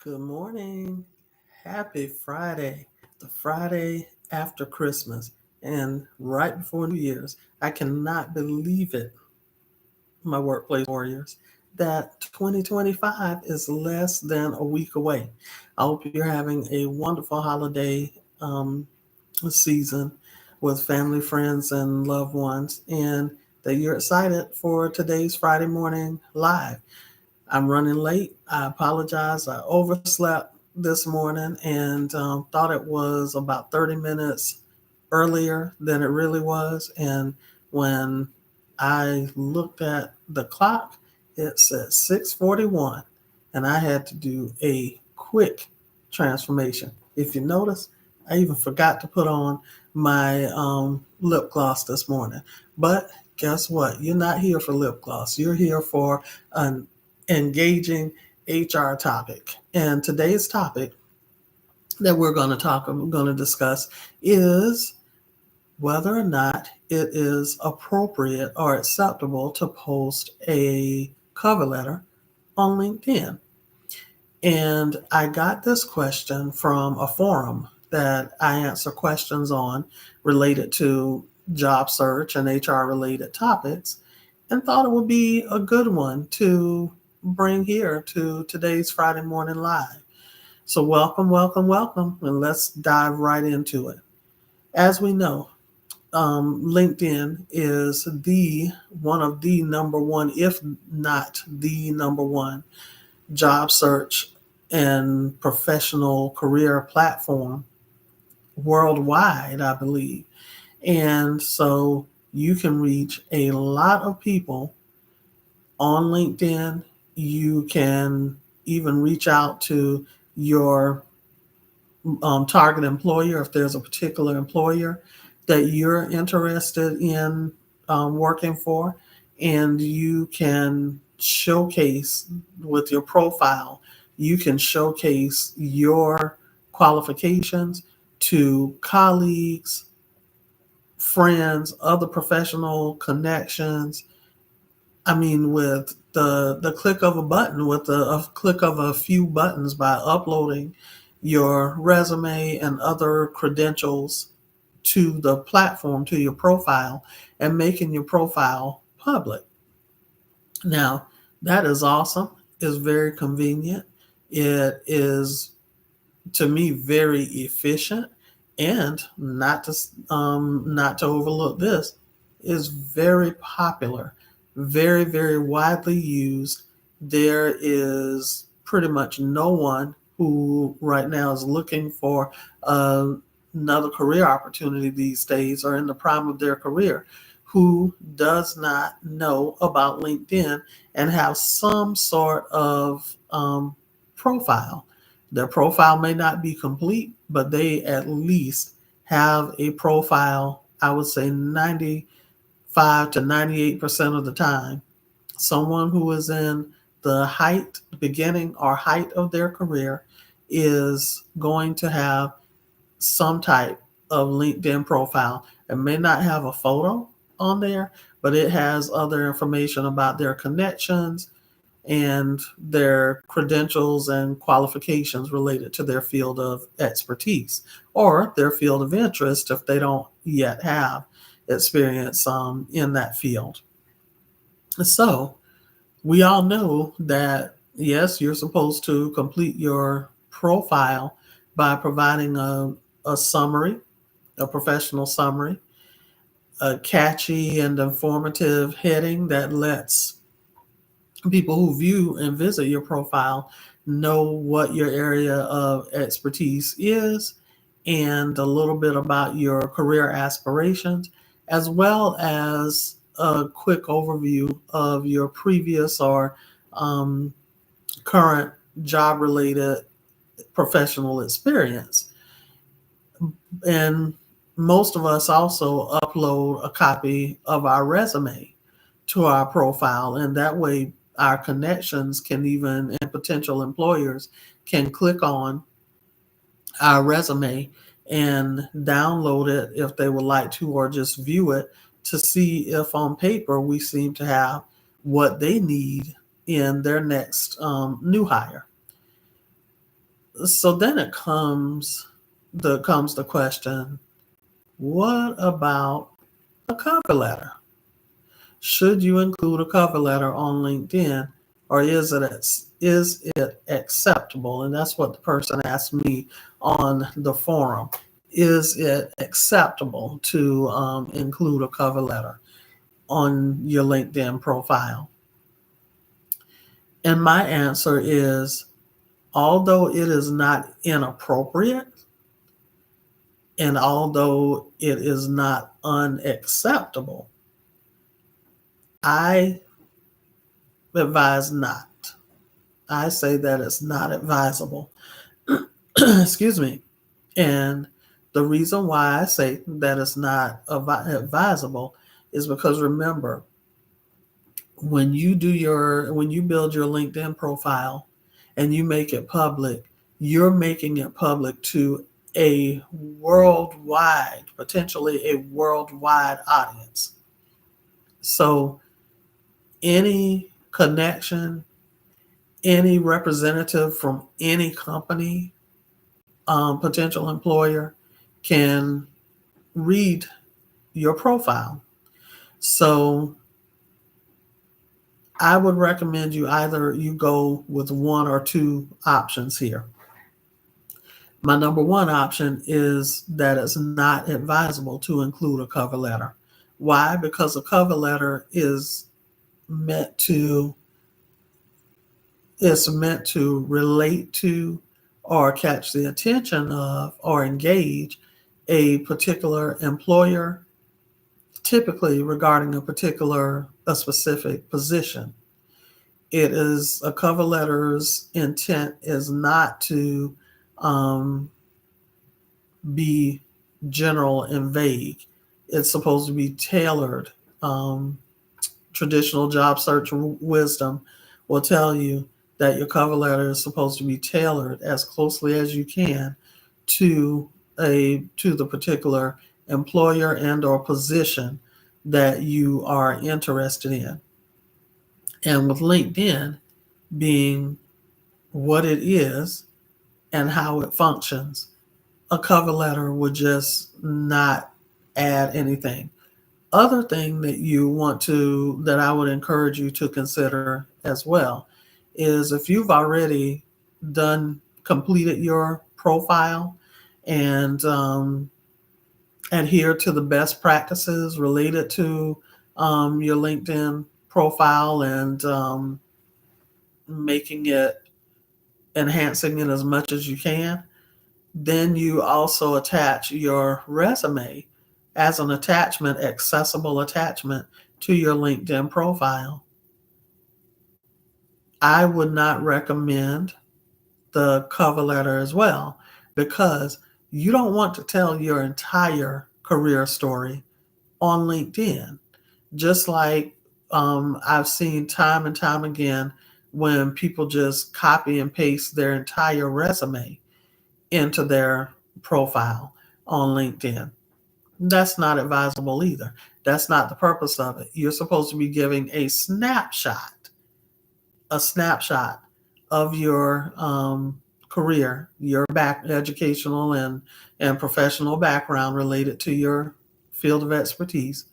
Good morning. Happy Friday, the Friday after Christmas and right before New Year's. I cannot believe it, my workplace warriors, that 2025 is less than a week away. I hope you're having a wonderful holiday season with family, friends, and loved ones, and that you're excited for today's Friday morning live. I'm running late. I apologize. I overslept this morning and thought it was about 30 minutes earlier than it really was. And when I looked at the clock, it said 6:41, and I had to do a quick transformation. If you notice, I even forgot to put on my lip gloss this morning. But guess what? You're not here for lip gloss. You're here for an engaging HR topic. And today's topic that we're going to discuss is whether or not it is appropriate or acceptable to post a cover letter on LinkedIn. And I got this question from a forum that I answer questions on related to job search and HR related topics, and thought it would be a good one to bring here to today's Friday morning live. So welcome, welcome, welcome, and let's dive right into it. As we know, LinkedIn is the one of the number one, if not the number one, job search and professional career platform worldwide, I believe. And so you can reach a lot of people on LinkedIn. You can even reach out to your target employer if there's a particular employer that you're interested in working for, and you can showcase with your profile, you can showcase your qualifications to colleagues, friends, other professional connections. I mean, with the click of a button, with a click of a few buttons by uploading your resume and other credentials to the platform, to your profile, and making your profile public. Now, that is awesome. It's very convenient. It is, to me, very efficient, and not to overlook this, is very popular, very very widely used. There is pretty much no one who right now is looking for another career opportunity these days, or in the prime of their career, who does not know about LinkedIn and have some sort of profile. Their profile may not be complete, but they at least have a profile. I would say 95 to 98% of the time. Someone who is in the beginning or height of their career is going to have some type of LinkedIn profile. It may not have a photo on there, but it has other information about their connections and their credentials and qualifications related to their field of expertise or their field of interest if they don't yet have experience in that field. So we all know that, yes, you're supposed to complete your profile by providing a summary, a professional summary, a catchy and informative heading that lets people who view and visit your profile know what your area of expertise is and a little bit about your career aspirations, as well as a quick overview of your previous or um, current job related professional experience. And most of us also upload a copy of our resume to our profile, and that way our connections can even, and potential employers can click on our resume and download it if they would like to, or just view it to see if on paper we seem to have what they need in their next new hire. So then comes the question, what about a cover letter? Should you include a cover letter on LinkedIn, or is it acceptable? And that's what the person asked me on the forum. Is it acceptable to include a cover letter on your LinkedIn profile? And my answer is, although it is not inappropriate, and although it is not unacceptable, I advise not. I say that it's not advisable. Excuse me. And the reason why I say that it's not advisable is because, remember, when you build your LinkedIn profile and you make it public, you're making it public to a worldwide, potentially a worldwide audience. So any connection, any representative from any company, potential employer, can read your profile. So I would recommend you go with one or two options here. My number one option is that it's not advisable to include a cover letter. Why? Because a cover letter meant to is meant to relate to or catch the attention of or engage a particular employer, typically regarding a specific position. A cover letter's intent is not to um, be general and vague. It's supposed to be tailored. Um, Traditional job search wisdom will tell you that your cover letter is supposed to be tailored as closely as you can to the particular employer and or position that you are interested in. And with LinkedIn being what it is and how it functions, a cover letter would just not add anything. Other thing that I would encourage you to consider as well is, if you've already completed your profile and adhere to the best practices related to your LinkedIn profile and making it, enhancing it as much as you can, then you also attach your resume as an attachment, accessible attachment to your LinkedIn profile. I would not recommend the cover letter as well, because you don't want to tell your entire career story on LinkedIn. Just like I've seen time and time again when people just copy and paste their entire resume into their profile on LinkedIn. That's not advisable either. That's not the purpose of it. You're supposed to be giving a snapshot of your career, your educational and professional background related to your field of expertise.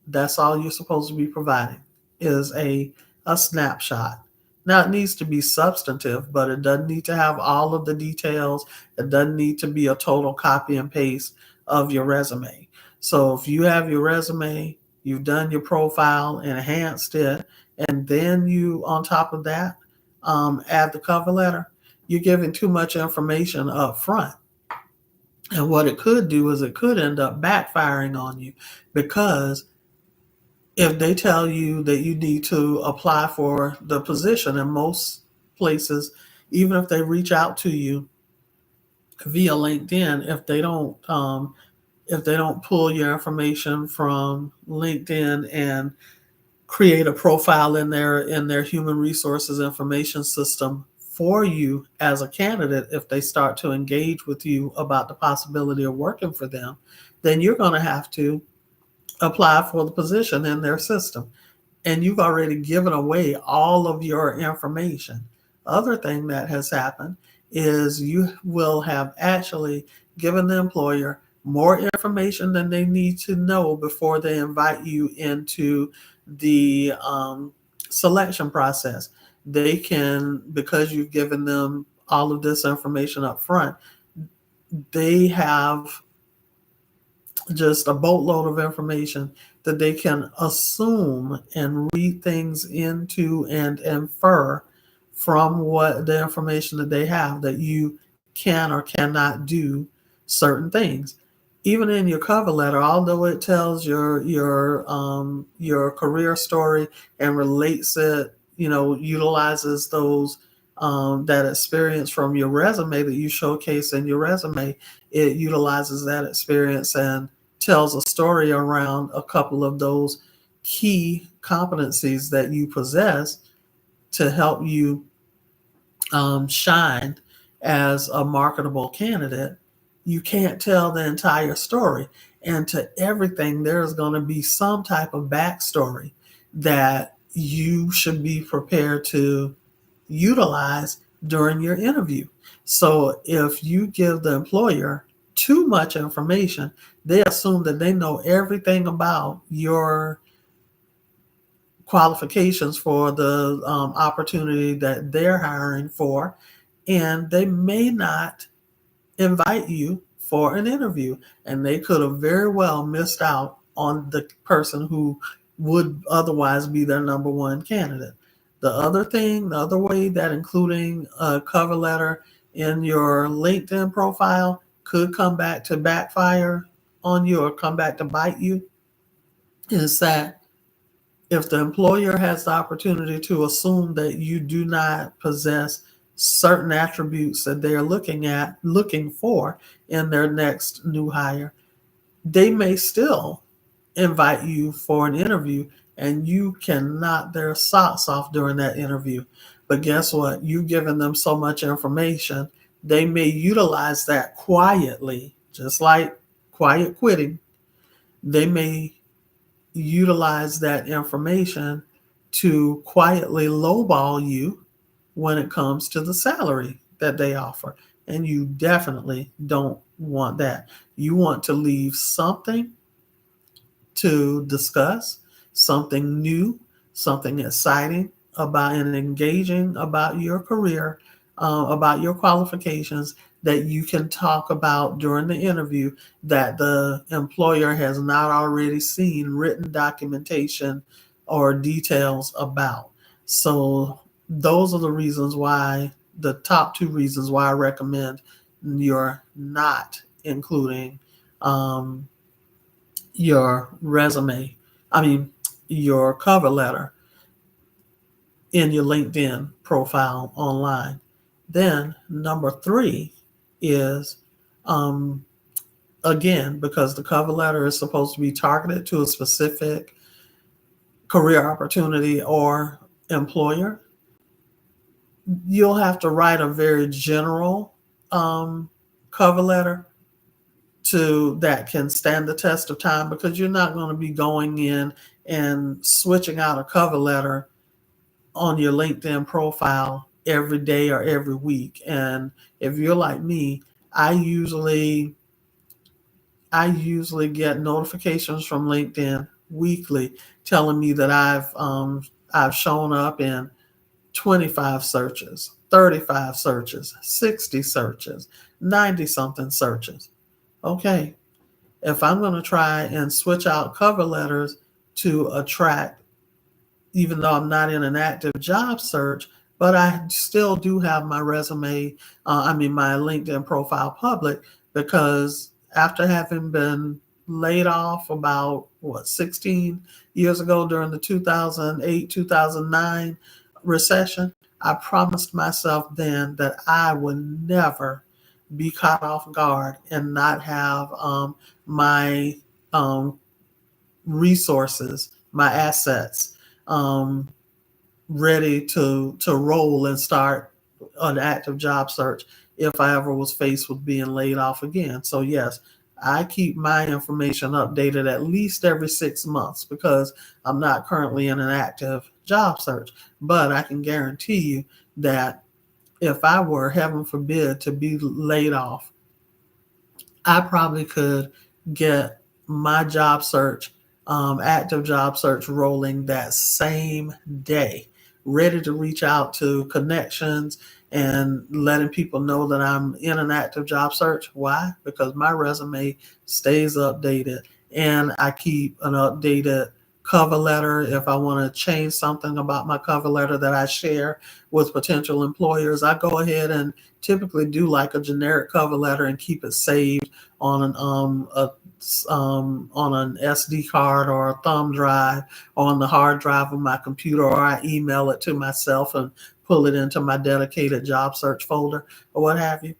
That's all you're supposed to be providing, is a snapshot. Now, it needs to be substantive, but it doesn't need to have all of the details. It doesn't need to be a total copy and paste of your resume. So if you have your resume, you've done your profile, enhanced it, and then you, on top of that, add the cover letter, you're giving too much information up front. And what it could do is it could end up backfiring on you, because if they tell you that you need to apply for the position, in most places, even if they reach out to you via LinkedIn, if they don't pull your information from LinkedIn and create a profile in their human resources information system for you as a candidate, if they start to engage with you about the possibility of working for them, then you're going to have to apply for the position in their system. And you've already given away all of your information. Other thing that has happened is you will have actually given the employer more information than they need to know before they invite you into the selection process. They can, because you've given them all of this information up front, they have just a boatload of information that they can assume and read things into and infer from what the information that they have, that you can or cannot do certain things. Even in your cover letter, although it tells your career story and relates it, utilizes those that experience from your resume that you showcase in your resume, it utilizes that experience and tells a story around a couple of those key competencies that you possess to help you shine as a marketable candidate. You can't tell the entire story. And to everything, there's going to be some type of backstory that you should be prepared to utilize during your interview. So if you give the employer too much information, they assume that they know everything about your qualifications for the opportunity that they're hiring for, and they may not invite you for an interview, and they could have very well missed out on the person who would otherwise be their number one candidate. The other way that including a cover letter in your LinkedIn profile could come back to backfire on you or come back to bite you is that if the employer has the opportunity to assume that you do not possess certain attributes that they're looking for in their next new hire, they may still invite you for an interview and you can knock their socks off during that interview. But guess what? You've given them so much information, they may utilize that quietly, just like quiet quitting. They may utilize that information to quietly lowball you when it comes to the salary that they offer. And you definitely don't want that. You want to leave something to discuss, something new, something exciting about and engaging about your career, about your qualifications that you can talk about during the interview that the employer has not already seen written documentation or details about. So those are the reasons why, the top two reasons why I recommend you're not including your resume, I mean, your cover letter in your LinkedIn profile online. Then number three is, um, again, because the cover letter is supposed to be targeted to a specific career opportunity or employer, you'll have to write a very general cover letter to that can stand the test of time, because you're not going to be going in and switching out a cover letter on your LinkedIn profile every day or every week. And if you're like me, I usually I usually get notifications from LinkedIn weekly telling me that I've shown up in 25 searches, 35 searches, 60 searches, 90 something searches. Okay, if I'm going to try and switch out cover letters to attract, even though I'm not in an active job search, but I still do have my resume, my LinkedIn profile public, because after having been laid off about 16 years ago during the 2008 2009 recession, I promised myself then that I would never be caught off guard and not have my um, resources, my assets, um, ready to roll and start an active job search if I ever was faced with being laid off again. So yes, I keep my information updated at least every 6 months because I'm not currently in an active job search. But I can guarantee you that if I were, heaven forbid, to be laid off, I probably could get my job search, active job search rolling that same day, ready to reach out to connections and letting people know that I'm in an active job search. Why? Because my resume stays updated and I keep an updated cover letter. If I want to change something about my cover letter that I share with potential employers, I go ahead and typically do like a generic cover letter and keep it saved on an SD card or a thumb drive or on the hard drive of my computer, or I email it to myself and pull it into my dedicated job search folder or what have you.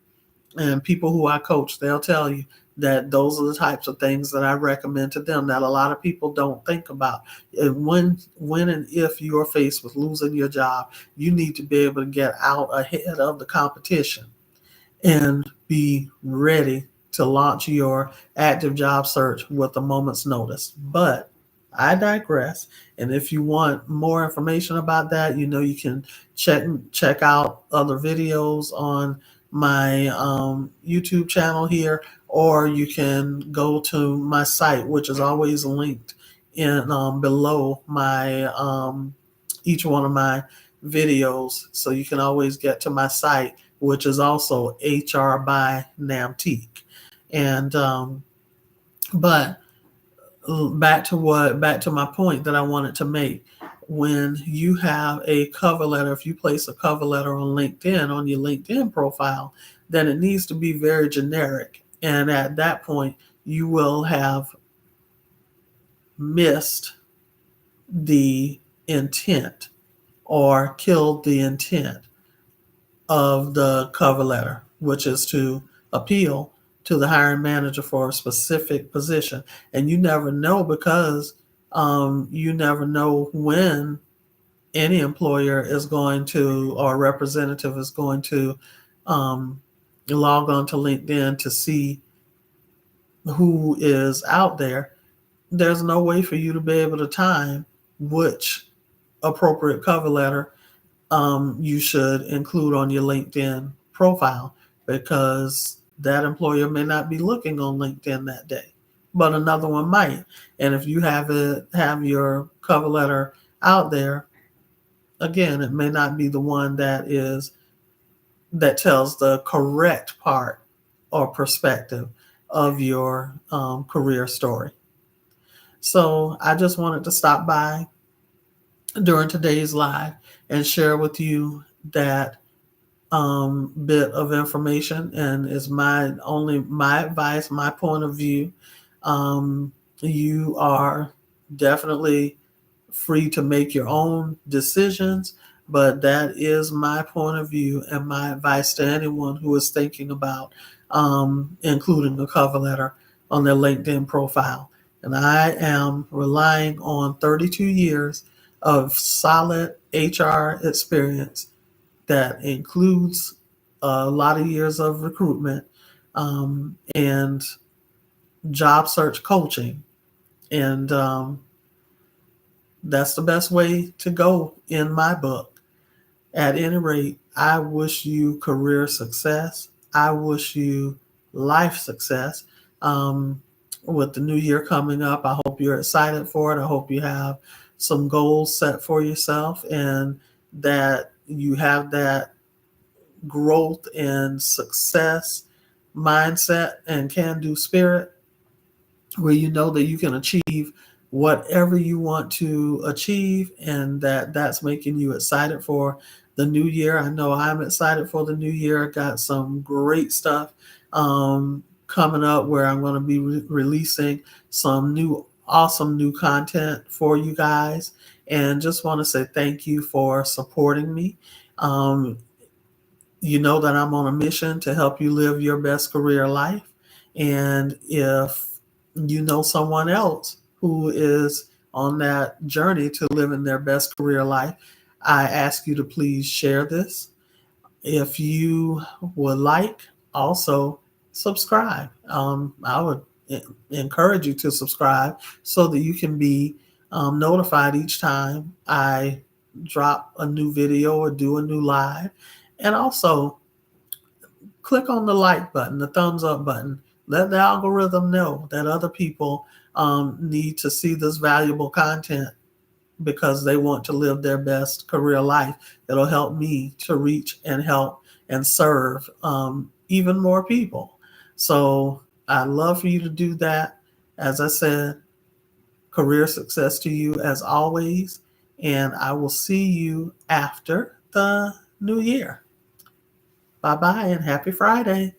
And people who I coach, they'll tell you that those are the types of things that I recommend to them that a lot of people don't think about. And when and if you are faced with losing your job, you need to be able to get out ahead of the competition and be ready to launch your active job search with a moment's notice. But I digress. And if you want more information about that, you can check out other videos on my YouTube channel here, or you can go to my site, which is always linked in below my each one of my videos. So you can always get to my site, which is also HR by Nnamtique. And but back to my point that I wanted to make. When you have a cover letter, if you place a cover letter on LinkedIn, on your LinkedIn profile, then it needs to be very generic. And at that point, you will have missed the intent or killed the intent of the cover letter, which is to appeal to the hiring manager for a specific position. And you never know, because you never know when any employer is going to, or representative is going to log on to LinkedIn to see who is out there. There's no way for you to be able to time which appropriate cover letter you should include on your LinkedIn profile, because that employer may not be looking on LinkedIn that day, but another one might. And if you have your cover letter out there, again, it may not be the one that tells the correct part or perspective of your career story. So I just wanted to stop by during today's live and share with you that bit of information, and is my advice, my point of view. You are definitely free to make your own decisions, but that is my point of view and my advice to anyone who is thinking about including a cover letter on their LinkedIn profile. And I am relying on 32 years of solid HR experience that includes a lot of years of recruitment and job search coaching. And that's the best way to go in my book. At any rate, I wish you career success. I wish you life success. With the new year coming up, I hope you're excited for it. I hope you have some goals set for yourself, and that you have that growth and success mindset and can do spirit, where you know that you can achieve whatever you want to achieve, and that's making you excited for the new year. I know I'm excited for the new year. I got some great stuff coming up, where I'm going to be releasing some awesome new content for you guys, and just want to say thank you for supporting me. You know that I'm on a mission to help you live your best career life. And if you know someone else who is on that journey to living their best career life, I ask you to please share this. If you would like, also subscribe. I would encourage you to subscribe so that you can be notified each time I drop a new video or do a new live. And also, click on the like button, the thumbs up button. Let the algorithm know that other people need to see this valuable content because they want to live their best career life. It'll help me to reach and help and serve even more people. So I'd love for you to do that. As I said, career success to you as always. And I will see you after the new year. Bye bye and happy Friday.